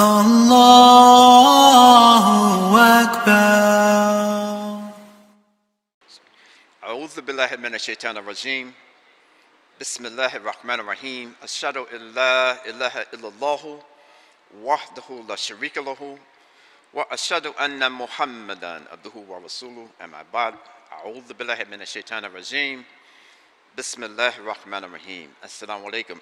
Allahu Akbar. أعوذ بالله من الشيطان الرجيم. بسم الله الرحمن الرحيم. أشهد أن لا إله إلا الله وحده لا شريك له وأشهد أن محمدا عبده ورسوله. أما بعد. أعوذ بالله من الشيطان الرجيم. بسم الله الرحمن الرحيم. Assalamu alaikum.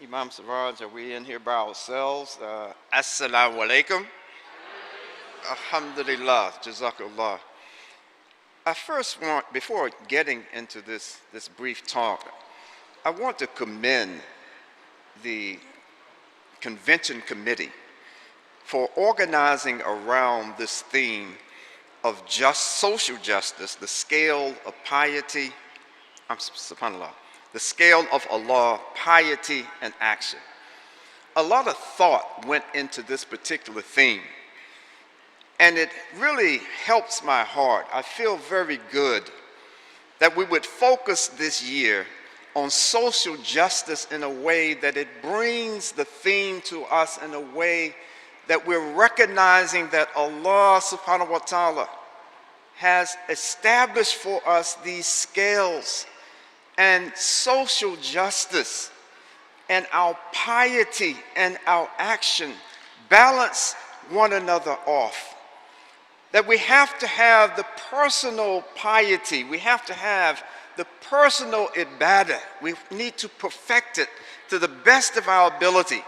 Imam Siraj, are we in here by ourselves? Assalamu alaikum. Alhamdulillah. Jazakallah. I first want, before getting into this brief talk, I want to commend the convention committee for organizing around this theme of social justice, the scale of piety, subhanAllah, the scale of Allah, piety and action. A lot of thought went into this particular theme, and it really helps my heart. I feel very good that we would focus this year on social justice in a way that it brings the theme to us in a way that we're recognizing that Allah subhanahu wa ta'ala has established for us these scales, and social justice and our piety and our action balance one another off. That we have to have the personal piety, we have to have the personal ibadah. We need to perfect it to the best of our ability.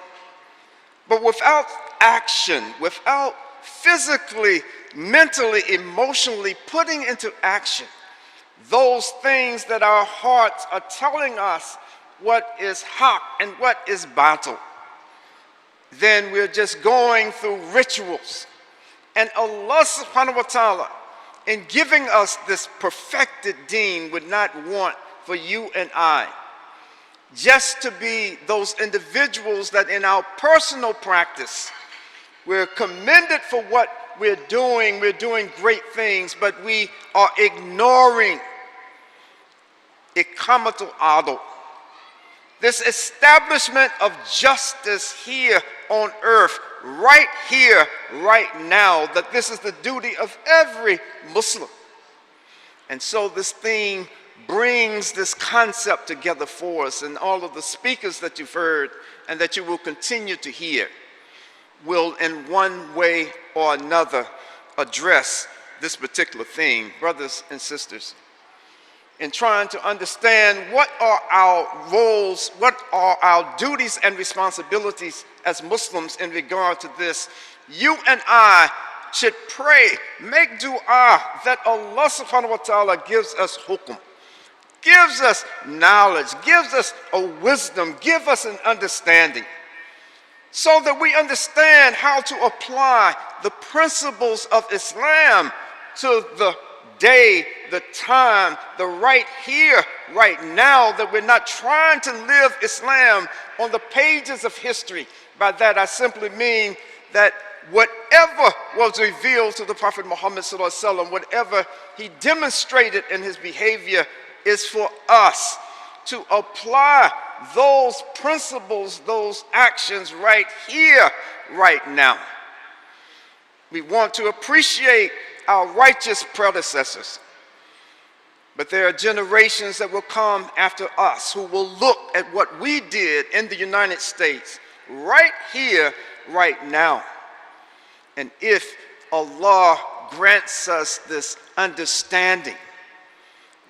But without action, without physically, mentally, emotionally putting into action those things that our hearts are telling us what is haq and what is batil, then we're just going through rituals. And Allah subhanahu wa ta'ala, in giving us this perfected deen, would not want for you and I just to be those individuals that in our personal practice, we're commended for what we're doing great things, but we are ignoring iqamatul adl, this establishment of justice here on earth, right here, right now, that this is the duty of every Muslim. And so this theme brings this concept together for us, and all of the speakers that you've heard and that you will continue to hear will in one way or another address this particular theme. Brothers and sisters, in trying to understand what are our roles, what are our duties and responsibilities as Muslims in regard to this, you and I should pray, make dua that Allah subhanahu wa ta'ala gives us hukum, gives us knowledge, gives us a wisdom, give us an understanding, so that we understand how to apply the principles of Islam to the day, the time, the right here, right now, that we're not trying to live Islam on the pages of history. By that I simply mean that whatever was revealed to the Prophet Muhammad sallallahu alaihi wasallam, whatever he demonstrated in his behavior, is for us to apply those principles, those actions right here, right now. We want to appreciate our righteous predecessors, but there are generations that will come after us who will look at what we did in the United States right here, right now. And if Allah grants us this understanding,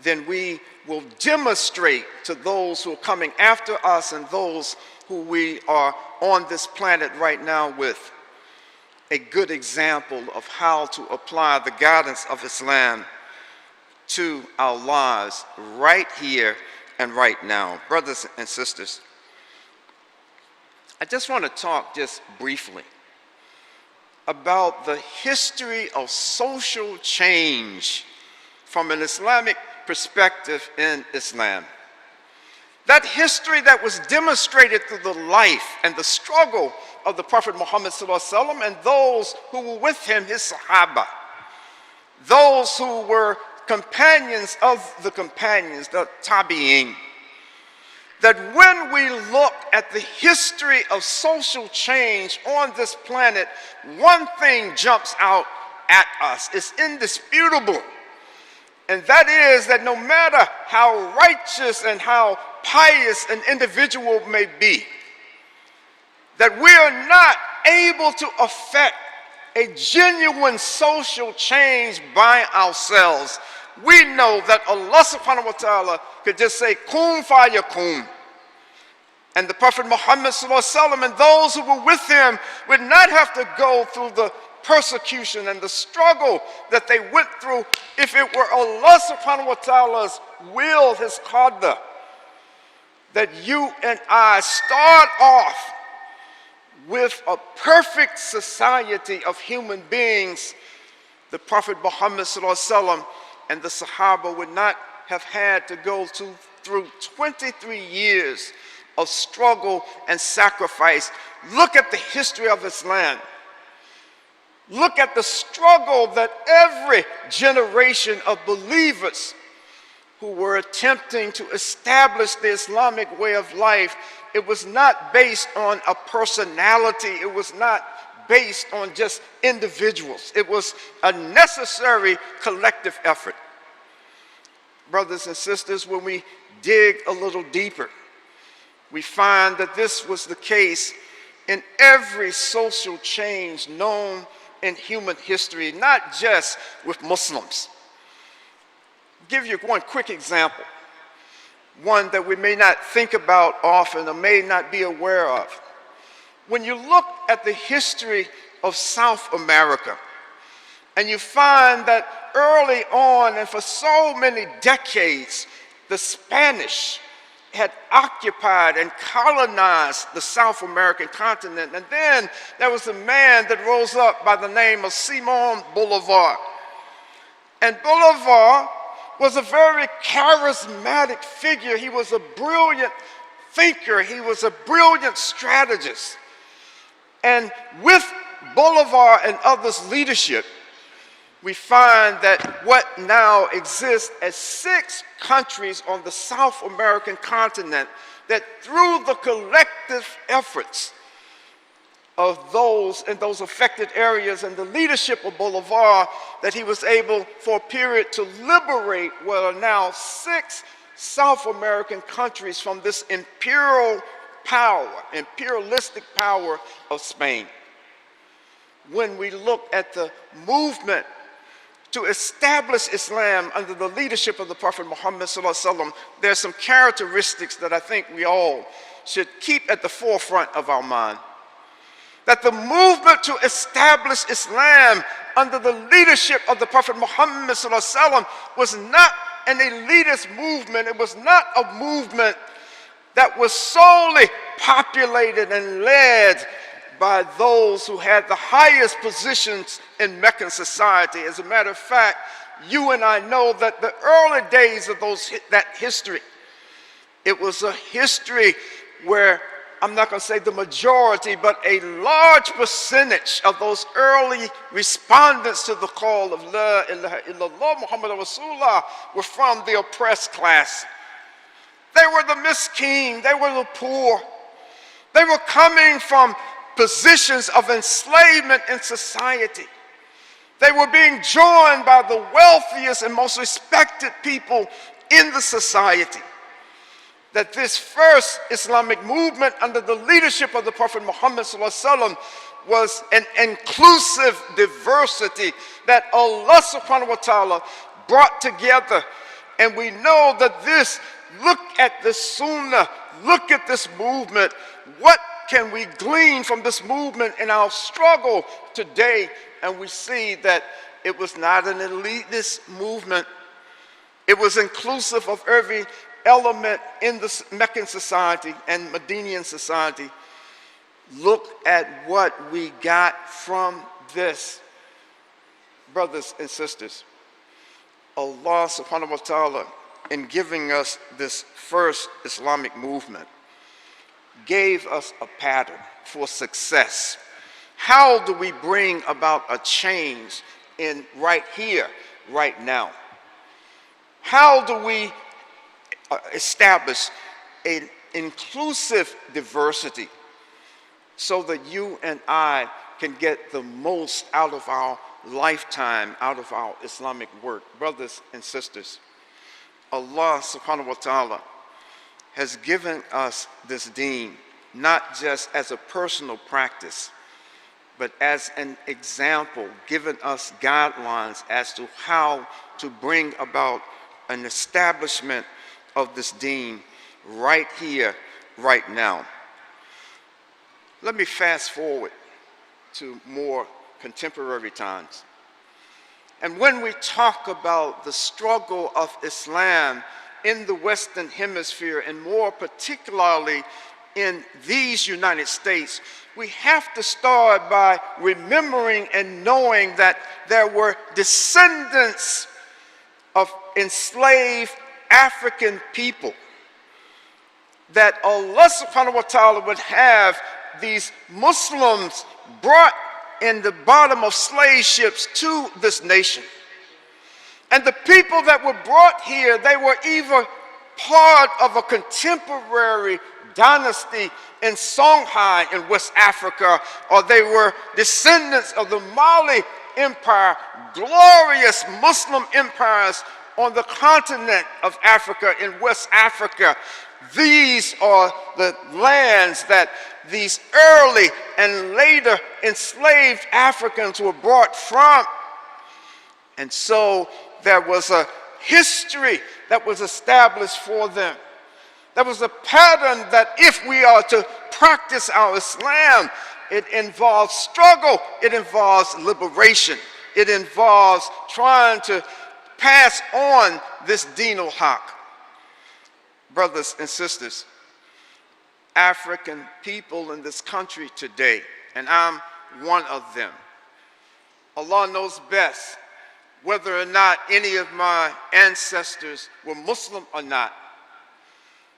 then we will demonstrate to those who are coming after us and those who we are on this planet right now with a good example of how to apply the guidance of Islam to our lives right here and right now. Brothers and sisters, I just want to talk just briefly about the history of social change from an Islamic perspective in Islam. That history that was demonstrated through the life and the struggle of the Prophet Muhammad ﷺ and those who were with him, his Sahaba, those who were companions of the companions, the Tabi'in. that when we look at the history of social change on this planet, one thing jumps out at us. It's indisputable. And that is that no matter how righteous and how pious an individual may be, that we are not able to affect a genuine social change by ourselves. We know that Allah subhanahu wa ta'ala could just say, kun fayakun. And the Prophet Muhammad sallallahu alaihi wasallam and those who were with him would not have to go through the persecution and the struggle that they went through if it were Allah subhanahu wa ta'ala's will, his qadr, that you and I start off with a perfect society of human beings. The Prophet Muhammad sallallahu alaihi wasallam and the Sahaba would not have had to go through 23 years of struggle and sacrifice. Look at the history of Islam. Look at the struggle that every generation of believers who were attempting to establish the Islamic way of life, it was not based on a personality. It was not based on just individuals. It was a necessary collective effort. Brothers and sisters, when we dig a little deeper, we find that this was the case in every social change known in human history, not just with Muslims. I'll give you one quick example, one that we may not think about often or may not be aware of. When you look at the history of South America, and you find that early on and for so many decades, the Spanish had occupied and colonized the South American continent. And then there was a man that rose up by the name of Simón Bolívar. And Bolívar was a very charismatic figure. He was a brilliant thinker. He was a brilliant strategist. And with Bolívar and others' leadership, we find that what now exists as 6 countries on the South American continent, that through the collective efforts of those in those affected areas and the leadership of Bolívar, that he was able for a period to liberate what are now 6 South American countries from this imperial power, imperialistic power of Spain. When we look at the movement to establish Islam under the leadership of the Prophet Muhammad sallallahu alaihi wasallam, there are some characteristics that I think we all should keep at the forefront of our mind. That the movement to establish Islam under the leadership of the Prophet Muhammad sallallahu alaihi wasallam was not an elitist movement. It was not a movement that was solely populated and led by those who had the highest positions in Meccan society. As a matter of fact, you and I know that the early days of that history, it was a history where, I'm not going to say the majority, but a large percentage of those early respondents to the call of La ilaha illallah Muhammad Rasulullah were from the oppressed class. They were the miskin, they were the poor. They were coming from positions of enslavement in society. They were being joined by the wealthiest and most respected people in the society. That this first Islamic movement under the leadership of the Prophet Muhammad ﷺ was an inclusive diversity that Allah subhanahu wa ta'ala brought together. And we know that this, look at the Sunnah, look at this movement. What can we glean from this movement in our struggle today? And we see that it was not an elitist movement. It was inclusive of every element in the Meccan society and Medinian society. Look at what we got from this, brothers and sisters. Allah subhanahu wa ta'ala, in giving us this first Islamic movement, gave us a pattern for success. How do we bring about a change in right here, right now? How do we establish an inclusive diversity so that you and I can get the most out of our lifetime, out of our Islamic work. Brothers and sisters, Allah subhanahu wa ta'ala has given us this deen not just as a personal practice, but as an example, given us guidelines as to how to bring about an establishment of this deen right here, right now. Let me fast forward to more contemporary times. And when we talk about the struggle of Islam in the Western Hemisphere, and more particularly in these United States, we have to start by remembering and knowing that there were descendants of enslaved African people, that Allah subhanahu wa ta'ala would have these Muslims brought in the bottom of slave ships to this nation. And the people that were brought here, they were either part of a contemporary dynasty in Songhai in West Africa, or they were descendants of the Mali Empire, glorious Muslim empires on the continent of Africa, in West Africa. These are the lands that these early and later enslaved Africans were brought from. And so there was a history that was established for them. There was a pattern that if we are to practice our Islam, it involves struggle, it involves liberation, it involves trying to pass on this Deen al-Haq. Brothers and sisters, African people in this country today, and I'm one of them, Allah knows best whether or not any of my ancestors were Muslim or not.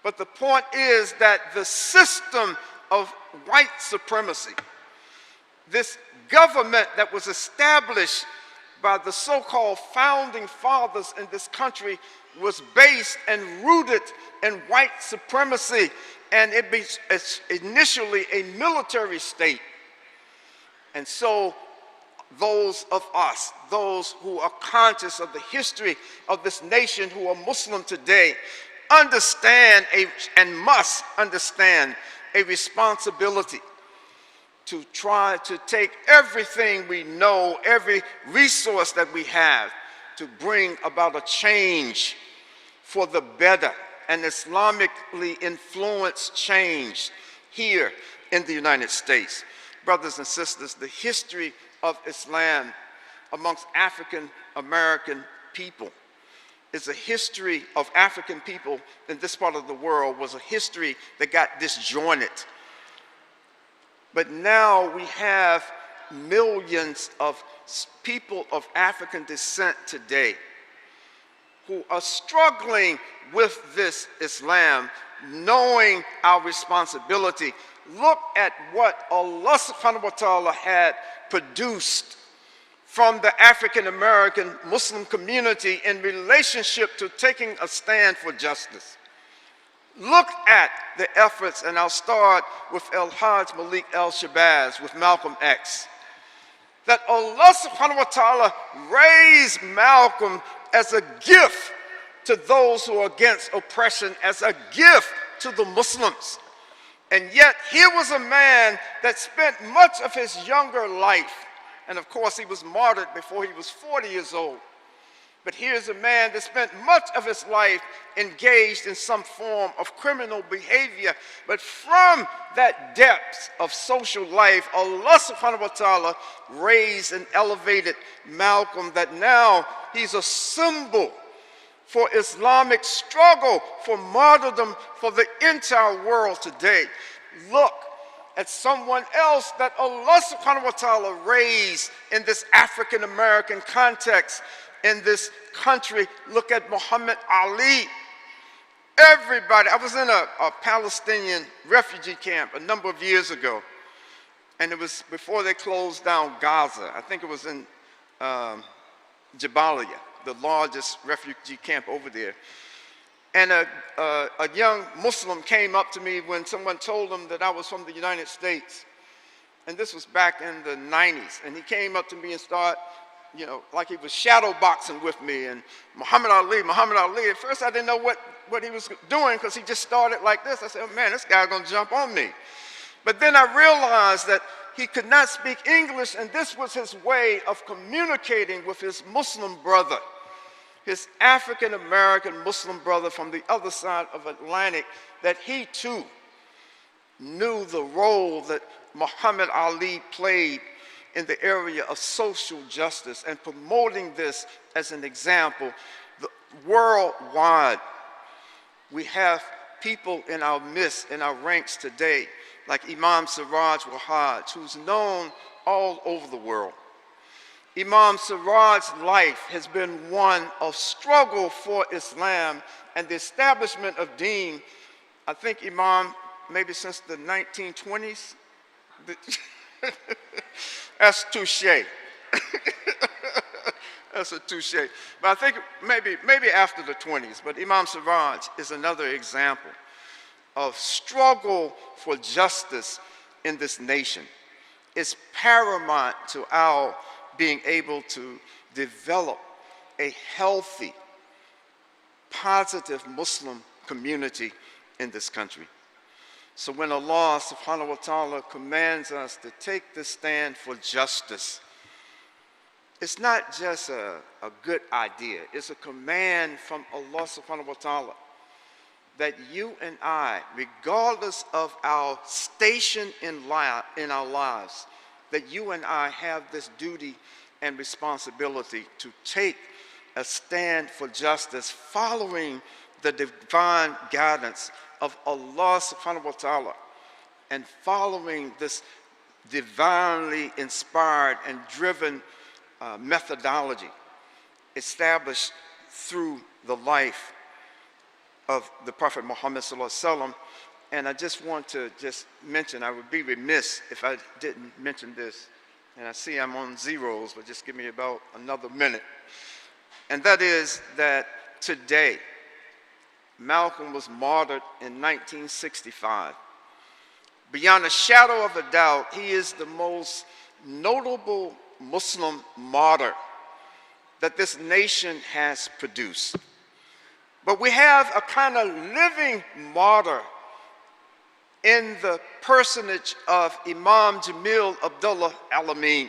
But the point is that the system of white supremacy, this government that was established by the so-called founding fathers in this country, was based and rooted in white supremacy, and it's initially a military state. And so those of us, those who are conscious of the history of this nation, who are Muslim today, understand and must understand a responsibility to try to take everything we know, every resource that we have, to bring about a change for the better, an Islamically influenced change here in the United States. Brothers and sisters, the history of Islam amongst African American people is a history of African people in this part of the world, was a history that got disjointed. But now we have millions of people of African descent today who are struggling with this Islam, knowing our responsibility. Look at what Allah subhanahu wa ta'ala had produced from the African American Muslim community in relationship to taking a stand for justice. Look at the efforts, and I'll start with El-Hajj Malik El-Shabazz, with Malcolm X, that Allah subhanahu wa ta'ala raised Malcolm as a gift to those who are against oppression, as a gift to the Muslims. And yet here was a man that spent much of his younger life, and of course he was martyred before he was 40 years old. But here's a man that spent much of his life engaged in some form of criminal behavior. But from that depth of social life, Allah subhanahu wa ta'ala raised and elevated Malcolm, that now he's a symbol for Islamic struggle, for martyrdom, for the entire world today. Look at someone else that Allah subhanahu wa ta'ala raised in this African American context, in this country. Look at Muhammad Ali. Everybody, I was in a Palestinian refugee camp a number of years ago, and it was before they closed down Gaza. I think it was in Jabalia, the largest refugee camp over there. And a young Muslim came up to me when someone told him that I was from the United States. And this was back in the 90s. And he came up to me and started, you know, like he was shadow boxing with me. And Muhammad Ali, Muhammad Ali. At first I didn't know what he was doing because he just started like this. I said, oh, man, this guy's going to jump on me. But then I realized that he could not speak English, and this was his way of communicating with his Muslim brother, his African-American Muslim brother from the other side of Atlantic, that he too knew the role that Muhammad Ali played in the area of social justice and promoting this as an example. Worldwide, we have people in our midst, in our ranks today, like Imam Siraj Wahaj, who's known all over the world. Imam Siraj's life has been one of struggle for Islam and the establishment of Deen. I think Imam, maybe since the 1920s. That's touche. That's a touche. But I think maybe after the 20s. But Imam Siraj is another example of struggle for justice in this nation. It's paramount to our being able to develop a healthy, positive Muslim community in this country. So when Allah subhanahu wa ta'ala commands us to take this stand for justice, it's not just a good idea. It's a command from Allah subhanahu wa ta'ala that you and I, regardless of our station in our lives, that you and I have this duty and responsibility to take a stand for justice following the divine guidance of Allah subhanahu wa ta'ala and following this divinely inspired and driven methodology established through the life of the Prophet Muhammad sallallahu alaihi wasallam. And I just want to mention, I would be remiss if I didn't mention this, and I see I'm on zeros, but just give me about another minute. And that is that today, Malcolm was martyred in 1965. Beyond a shadow of a doubt, he is the most notable Muslim martyr that this nation has produced. But we have a kind of living martyr in the personage of Imam Jamil Abdullah Al-Amin.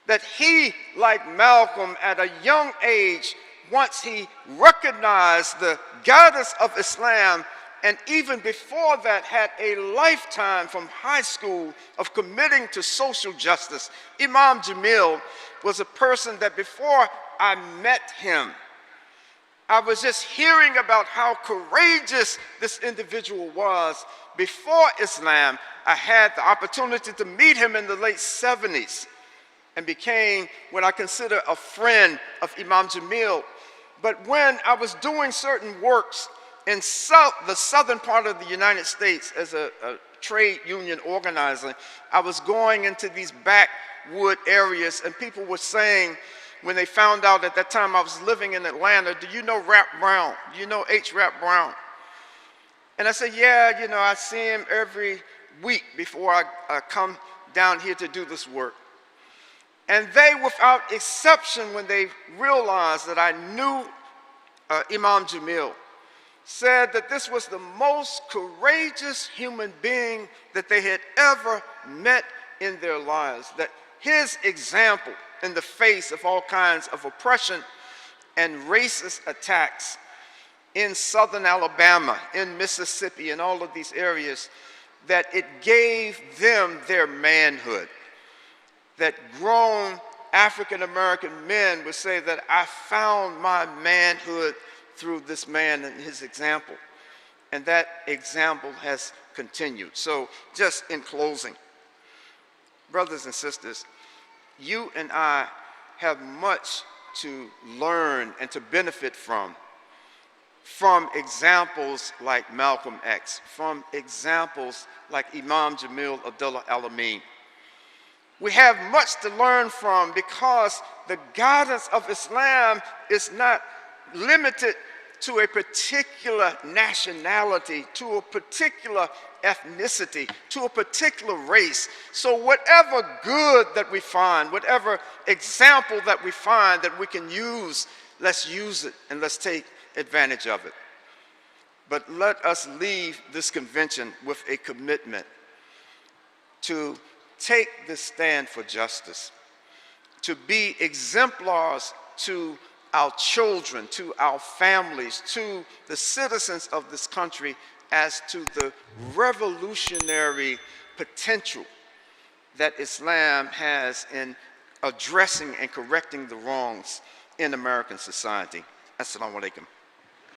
That he, like Malcolm, at a young age, once he recognized the guidance of Islam, and even before that had a lifetime from high school of committing to social justice. Imam Jamil was a person that before I met him, I was just hearing about how courageous this individual was. Before Islam, I had the opportunity to meet him in the late 70s and became what I consider a friend of Imam Jamil. But when I was doing certain works in the southern part of the United States as a trade union organizer, I was going into these backwood areas, and people were saying, when they found out at that time I was living in Atlanta, do you know Rap Brown? Do you know H. Rap Brown? And I said, yeah, you know, I see him every week before I come down here to do this work. And they, without exception, when they realized that I knew Imam Jamil, said that this was the most courageous human being that they had ever met in their lives. That his example in the face of all kinds of oppression and racist attacks in southern Alabama, in Mississippi, in all of these areas, that it gave them their manhood. That grown African-American men would say that I found my manhood through this man and his example. And that example has continued. So just in closing, brothers and sisters, you and I have much to learn and to benefit from examples like Malcolm X, from examples like Imam Jamil Abdullah Al-Amin. We have much to learn from because the guidance of Islam is not limited to a particular nationality, to a particular ethnicity, to a particular race. So whatever good that we find, whatever example that we find that we can use, let's use it and let's take advantage of it. But let us leave this convention with a commitment to take this stand for justice, to be exemplars to our children, to our families, to the citizens of this country as to the revolutionary potential that Islam has in addressing and correcting the wrongs in American society. Assalamu alaikum.